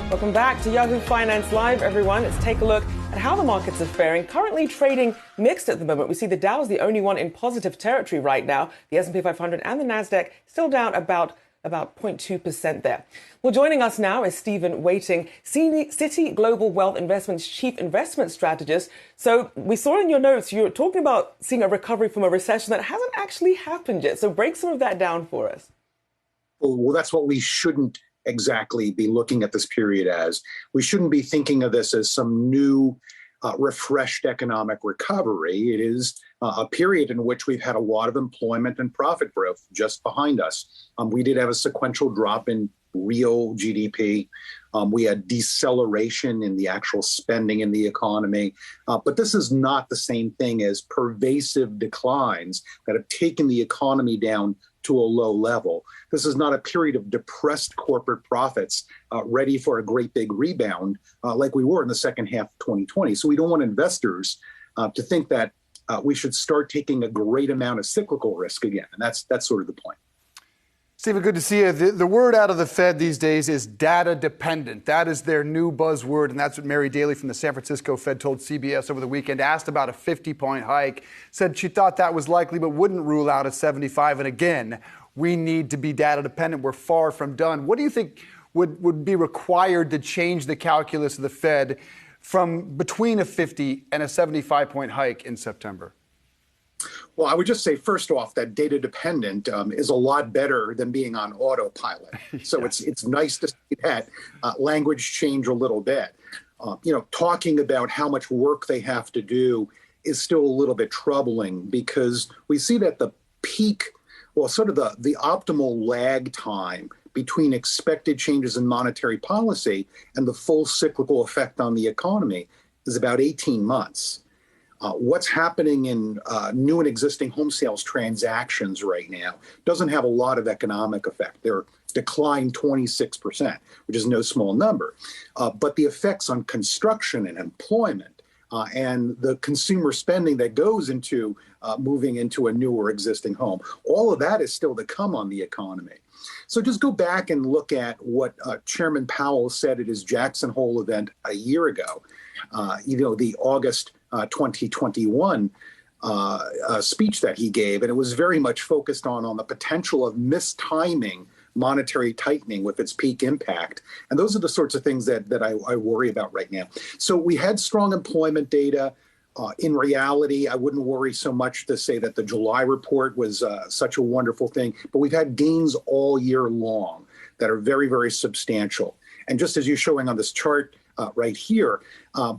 Welcome back to Yahoo Finance Live, everyone. Let's take a look at how the markets are faring. Currently trading mixed at the moment. We see the Dow is the only one in positive territory right now. The S&P 500 and the Nasdaq still down about 0.2% there. Well, joining us now is Stephen Wieting, Citi Global Wealth Investments Chief Investment Strategist. So we saw in your notes you're talking about seeing a recovery from a recession that hasn't actually happened yet. So break some of that down for us. Well, that's what we shouldn't exactly be looking at this period as. We shouldn't be thinking of this as some new refreshed economic recovery. It is a period in which we've had a lot of employment and profit growth just behind us. We did have a sequential drop in real GDP. We had deceleration in the actual spending in the economy. But this is not the same thing as pervasive declines that have taken the economy down to a low level. This is not a period of depressed corporate profits ready for a great big rebound like we were in the second half of 2020. So we don't want investors to think that we should start taking a great amount of cyclical risk again. And that's sort of the point. Stephen, good to see you. The word out of the Fed these days is data dependent. That is their new buzzword, and that's what Mary Daly from the San Francisco Fed told CBS over the weekend, asked about a 50-point hike, said she thought that was likely but wouldn't rule out a 75. And again, we need to be data dependent. We're far from done. What do you think would be required to change the calculus of the Fed from between a 50 and a 75-point hike in September? Well, I would just say, first off, that data dependent is a lot better than being on autopilot. So it's nice to see that language change a little bit. Talking about how much work they have to do is still a little bit troubling because we see that the peak, sort of the optimal lag time between expected changes in monetary policy and the full cyclical effect on the economy is about 18 months. What's happening in new and existing home sales transactions right now doesn't have a lot of economic effect. They're declined 26%, which is no small number. But the effects on construction and employment and the consumer spending that goes into moving into a new or existing home, all of that is still to come on the economy. So just go back and look at what Chairman Powell said at his Jackson Hole event a year ago. The August 2021 speech that he gave, and it was very much focused on the potential of mistiming monetary tightening with its peak impact. And those are the sorts of things that I worry about right now. So we had strong employment data. In reality, I wouldn't worry so much to say that the July report was such a wonderful thing, but we've had gains all year long that are very, very substantial. And just as you're showing on this chart right here,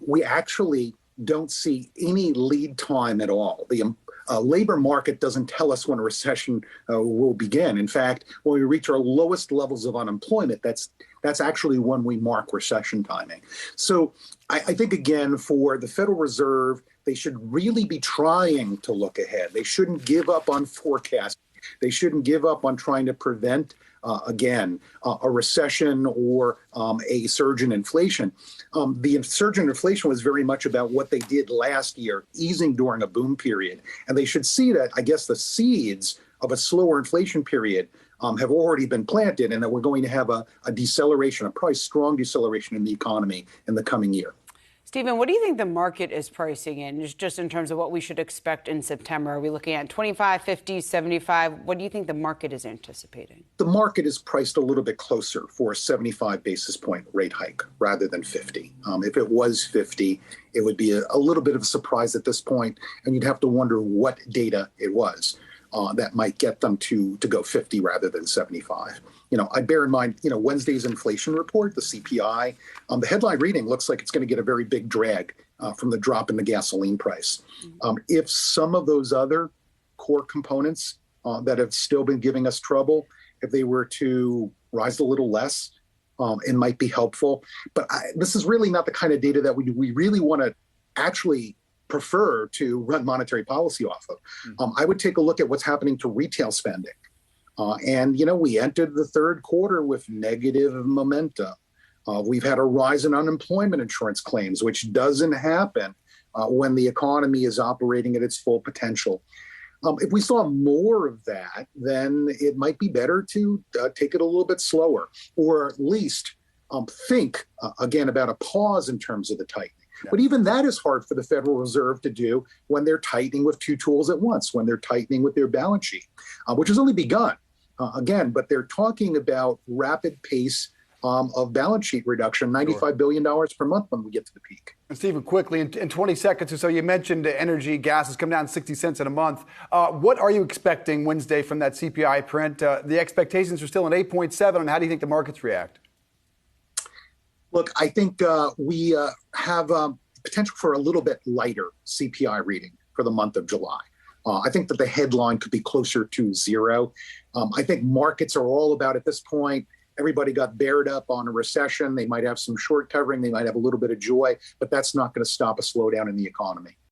we actually don't see any lead time at all. The labor market doesn't tell us when a recession will begin. In fact, when we reach our lowest levels of unemployment, that's actually when we mark recession timing. So I think, again, for the Federal Reserve, they should really be trying to look ahead. They shouldn't give up on forecasting. They shouldn't give up on trying to prevent a recession or a surge in inflation. The surge in inflation was very much about what they did last year, easing during a boom period. And they should see that, I guess, the seeds of a slower inflation period have already been planted and that we're going to have a deceleration, a probably strong deceleration in the economy in the coming year. Stephen, what do you think the market is pricing in, just in terms of what we should expect in September? Are we looking at 25, 50, 75? What do you think the market is anticipating? The market is priced a little bit closer for a 75 basis point rate hike rather than 50. If it was 50, it would be a little bit of a surprise at this point, and you'd have to wonder what data it was that might get them to go 50 rather than 75. I bear in mind, Wednesday's inflation report, the CPI, the headline reading looks like it's going to get a very big drag from the drop in the gasoline price. If some of those other core components that have still been giving us trouble, if they were to rise a little less, it might be helpful. But this is really not the kind of data that we really want to actually prefer to run monetary policy off of. I would take a look at what's happening to retail spending. We entered the third quarter with negative momentum. We've had a rise in unemployment insurance claims, which doesn't happen when the economy is operating at its full potential. If we saw more of that, then it might be better to take it a little bit slower, or at least think again about a pause in terms of the tightening. Yeah. But even that is hard for the Federal Reserve to do when they're tightening with two tools at once, when they're tightening with their balance sheet, which has only begun. Again, but they're talking about rapid pace of balance sheet reduction, $95 billion per month when we get to the peak. And Stephen, quickly, in 20 seconds or so, you mentioned energy, gas has come down 60 cents in a month. What are you expecting Wednesday from that CPI print? The expectations are still at 8.7, and how do you think the markets react? Look, I think we have potential for a little bit lighter CPI reading for the month of July. I think that the headline could be closer to 0. I think markets are all about, at this point, everybody got bared up on a recession. They might have some short covering. They might have a little bit of joy, but that's not going to stop a slowdown in the economy.